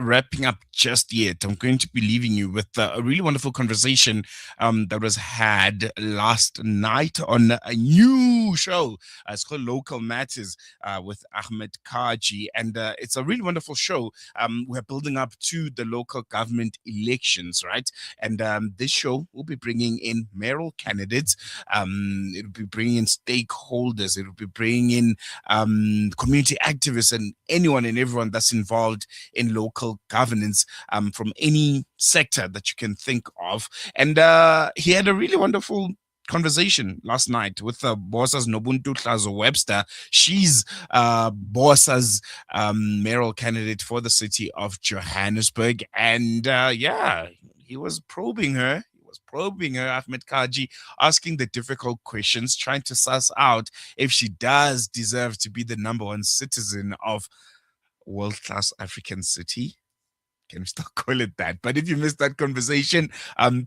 wrapping up just yet. I'm going to be leaving you with a really wonderful conversation that was had last night on a new show. It's called Local Matters with Ahmed Kaji, and it's a really wonderful show. We're building up to the local government elections, right? And this show will be bringing in mayoral candidates. It'll be bringing in stakeholders. It'll be bringing in community activists and anyone and everyone that's involved in local governance from any sector that you can think of. And he had a really wonderful conversation last night with BOSA's Nobuntu Hlazo-Webster. She's BOSA's mayoral candidate for the city of Johannesburg. And he was probing her. Ahmed Kaji, asking the difficult questions, trying to suss out if she does deserve to be the number one citizen of world-class African city. Can we still call it that? But if you missed that conversation,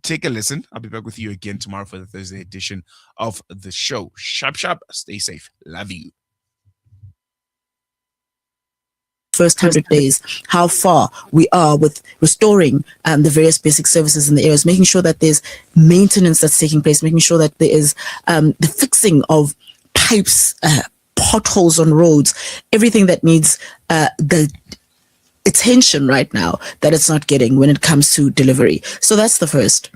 take a listen. I'll be back with you again tomorrow for the Thursday edition of the show. Sharp, stay safe. Love you. First 100 days, how far we are with restoring the various basic services in the areas, making sure that there's maintenance that's taking place, making sure that there is the fixing of pipes, potholes on roads, everything that needs the attention right now that it's not getting when it comes to delivery. So that's the first.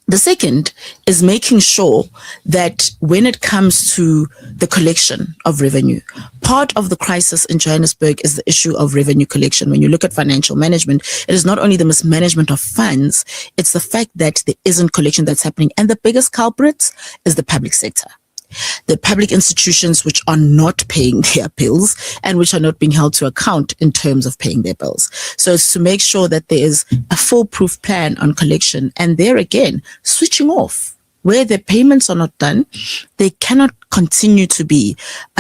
The second is making sure that when it comes to the collection of revenue, part of the crisis in Johannesburg is the issue of revenue collection. When you look at financial management, it is not only the mismanagement of funds, it's the fact that there isn't collection that's happening. And the biggest culprit is the public sector. The public institutions which are not paying their bills and which are not being held to account in terms of paying their bills. So it's to make sure that there is a foolproof plan on collection, and there again, switching off. Where the payments are not done, they cannot continue to be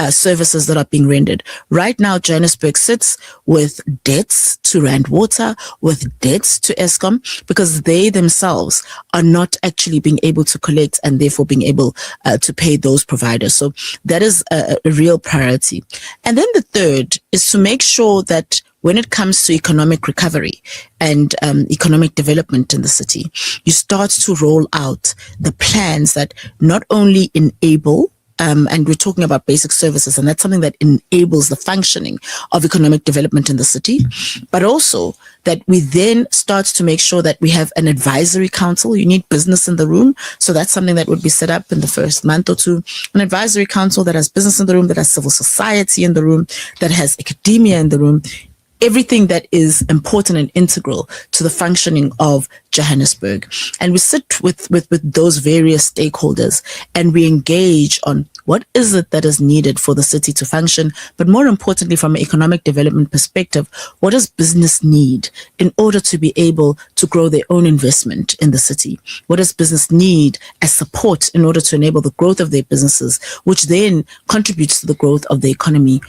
services that are being rendered. Right now, Johannesburg sits with debts to Rand Water, with debts to Eskom, because they themselves are not actually being able to collect and therefore being able to pay those providers. So that is a real priority. And then the third is to make sure that when it comes to economic recovery and economic development in the city, you start to roll out the plans that not only enable, and we're talking about basic services, and that's something that enables the functioning of economic development in the city, but also that we then start to make sure that we have an advisory council. You need business in the room. So that's something that would be set up in the first month or two. An advisory council that has business in the room, that has civil society in the room, that has academia in the room. Everything that is important and integral to the functioning of Johannesburg. And we sit with those various stakeholders and we engage on what is it that is needed for the city to function, but more importantly, from an economic development perspective, what does business need in order to be able to grow their own investment in the city? What does business need as support in order to enable the growth of their businesses, which then contributes to the growth of the economy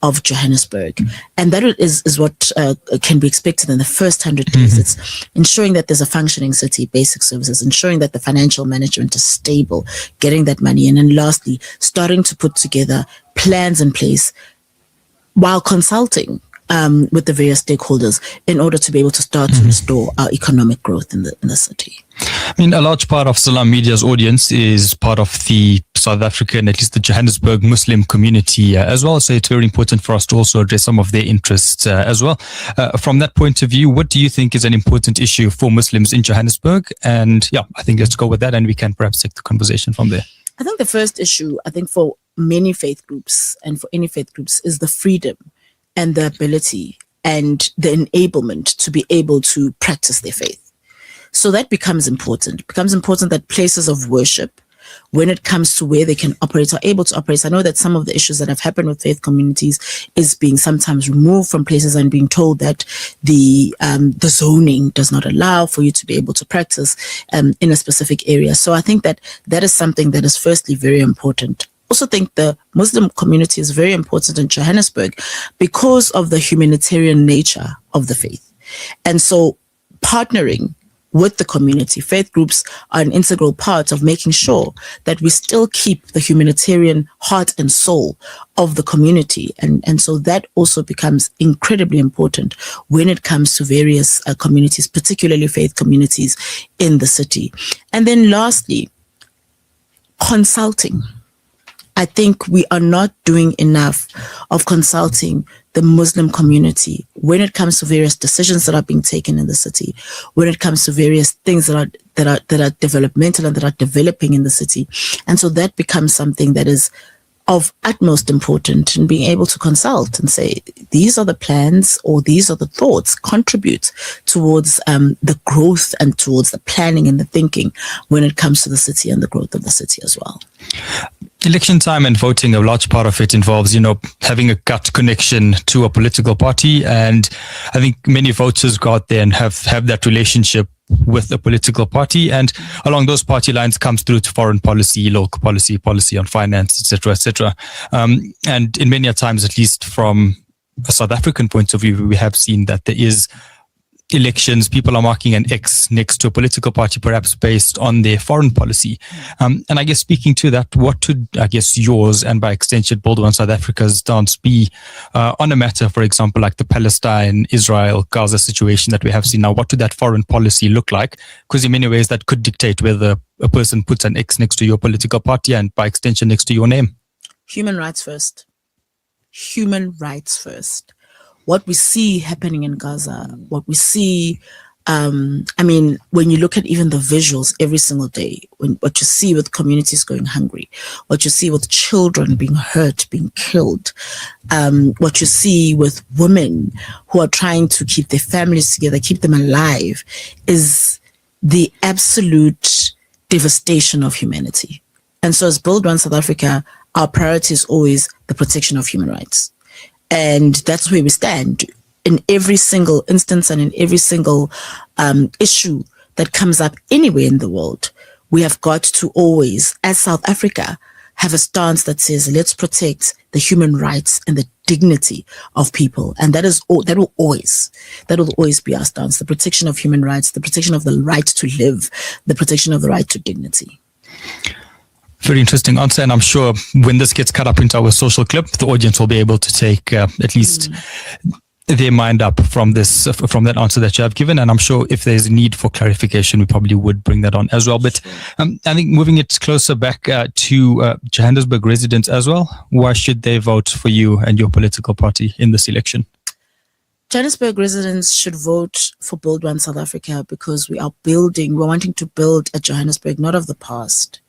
of Johannesburg? And that is what can be expected in the first 100 days. It's ensuring that there's a functioning city, basic services, ensuring that the financial management is stable, getting that money in, and lastly, starting to put together plans in place while consulting with the various stakeholders in order to be able to start to restore our economic growth in the city. I mean, a large part of Salam Media's audience is part of the South African, at least the Johannesburg Muslim community as well. So it's very important for us to also address some of their interests as well. From that point of view, what do you think is an important issue for Muslims in Johannesburg? And yeah, I think let's go with that and we can perhaps take the conversation from there. I think the first issue, for many faith groups and for any faith groups, is the freedom and the ability and the enablement to be able to practice their faith. So that becomes important. It becomes important that places of worship, when it comes to where they can operate, are able to operate. I know that some of the issues that have happened with faith communities is being sometimes removed from places and being told that the zoning does not allow for you to be able to practice in a specific area. So I think that is something that is firstly very important. Also think the Muslim community is very important in Johannesburg because of the humanitarian nature of the faith. And so partnering with the community. Faith groups are an integral part of making sure that we still keep the humanitarian heart and soul of the community. And so that also becomes incredibly important when it comes to various communities, particularly faith communities in the city. And then lastly, consulting. I think we are not doing enough of consulting the Muslim community when it comes to various decisions that are being taken in the city, when it comes to various things that are developmental and that are developing in the city. And so that becomes something that is of utmost importance in being able to consult and say, these are the plans or these are the thoughts, contribute towards the growth and towards the planning and the thinking when it comes to the city and the growth of the city as well. Election time and voting, a large part of it involves, having a gut connection to a political party. And I think many voters go out there and have that relationship with a political party, and along those party lines comes through to foreign policy, local policy on finance, etc. And in many times, at least from a South African point of view, we have seen that there is elections, people are marking an X next to a political party, perhaps based on their foreign policy. And I guess speaking to that, what would, I guess, yours and by extension, Build One South Africa's stance be on a matter, for example, like the Palestine, Israel, Gaza situation that we have seen now? What would that foreign policy look like? Because in many ways that could dictate whether a person puts an X next to your political party and by extension next to your name. Human rights first. Human rights first. What we see happening in Gaza, what we see, when you look at even the visuals every single day, what you see with communities going hungry, what you see with children being hurt, being killed, what you see with women who are trying to keep their families together, keep them alive, is the absolute devastation of humanity. And so as Build One South Africa, our priority is always the protection of human rights. And that's where we stand in every single instance and in every single issue that comes up anywhere in the world. We have got to always, as South Africa, have a stance that says, let's protect the human rights and the dignity of people. And that will always be our stance, the protection of human rights, the protection of the right to live, the protection of the right to dignity. Very interesting answer, and I'm sure when this gets cut up into our social clip, the audience will be able to take at least their mind up from that answer that you have given. And I'm sure if there's a need for clarification, we probably would bring that on as well. But I think moving it closer back to Johannesburg residents as well, why should they vote for you and your political party in this election? Johannesburg residents should vote for Build One South Africa because we're wanting to build a Johannesburg, not of the past.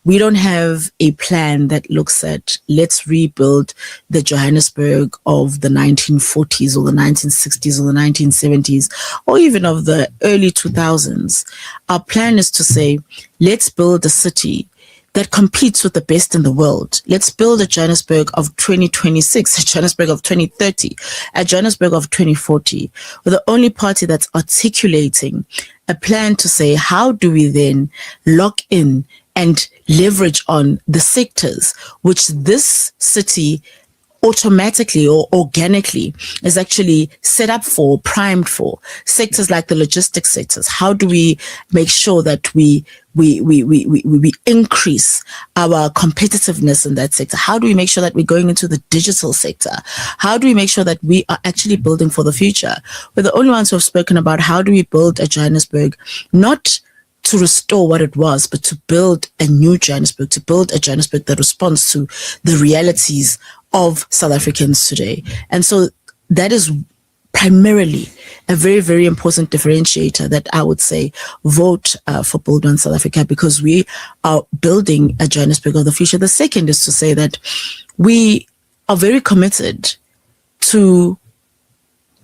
We don't have a plan that looks at, let's rebuild the Johannesburg of the 1940s or the 1960s or the 1970s, or even of the early 2000s. Our plan is to say, let's build a city that competes with the best in the world. Let's build a Johannesburg of 2026, a Johannesburg of 2030, a Johannesburg of 2040. We're the only party that's articulating a plan to say, how do we then lock in and leverage on the sectors which this city automatically or organically is actually set up for, primed for. Sectors like the logistics sectors. How do we make sure that we increase our competitiveness in that sector? How do we make sure that we're going into the digital sector? How do we make sure that we are actually building for the future? We're the only ones who have spoken about how do we build a Johannesburg, not to restore what it was, but to build a new Johannesburg, to build a Johannesburg that responds to the realities of South Africans today. And so that is primarily a very, very important differentiator that I would say vote for Build One South Africa, because we are building a Johannesburg of the future. The second is to say that we are very committed to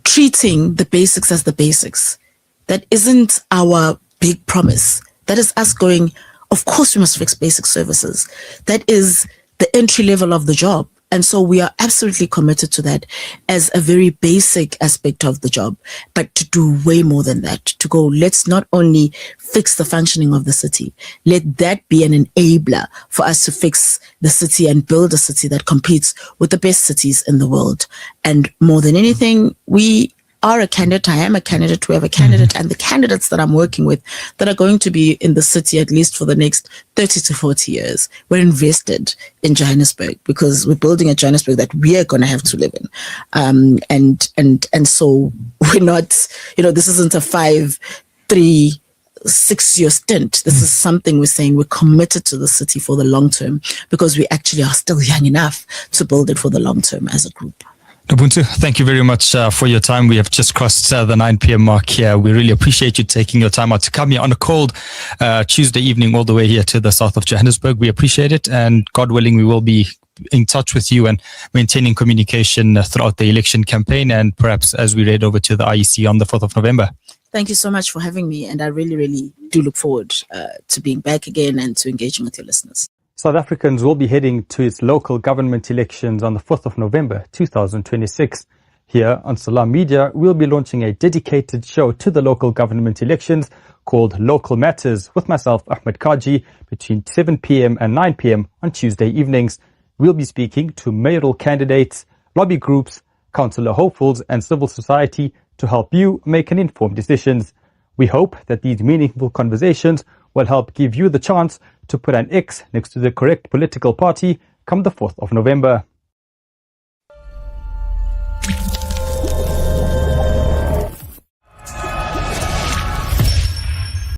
treating the basics as the basics. That isn't our big promise. That is us going, of course we must fix basic services. That is the entry level of the job. And so we are absolutely committed to that as a very basic aspect of the job, but to do way more than that, to go, let's not only fix the functioning of the city, let that be an enabler for us to fix the city and build a city that competes with the best cities in the world. And more than anything, we are a candidate, I am a candidate, we have a candidate, and the candidates that I'm working with that are going to be in the city at least for the next 30 to 40 years, we're invested in Johannesburg because we're building a Johannesburg that we are going to have to live in. And so we're not, this isn't a 5, 3, 6-year stint. This is something we're saying we're committed to the city for the long term because we actually are still young enough to build it for the long term as a group. Nobuntu, thank you very much for your time. We have just crossed the 9 p.m. mark here. We really appreciate you taking your time out to come here on a cold Tuesday evening all the way here to the south of Johannesburg. We appreciate it, and God willing, we will be in touch with you and maintaining communication throughout the election campaign and perhaps as we head over to the IEC on the 4th of November. Thank you so much for having me, and I really, really do look forward to being back again and to engaging with your listeners. South Africans will be heading to its local government elections on the 4th of November 2026. Here on Salam Media, we'll be launching a dedicated show to the local government elections called Local Matters with myself, Ahmed Kaji, between 7 p.m. and 9 p.m. on Tuesday evenings. We'll be speaking to mayoral candidates, lobby groups, councillor hopefuls and civil society to help you make an informed decisions. We hope that these meaningful conversations will help give you the chance to put an X next to the correct political party come the 4th of November.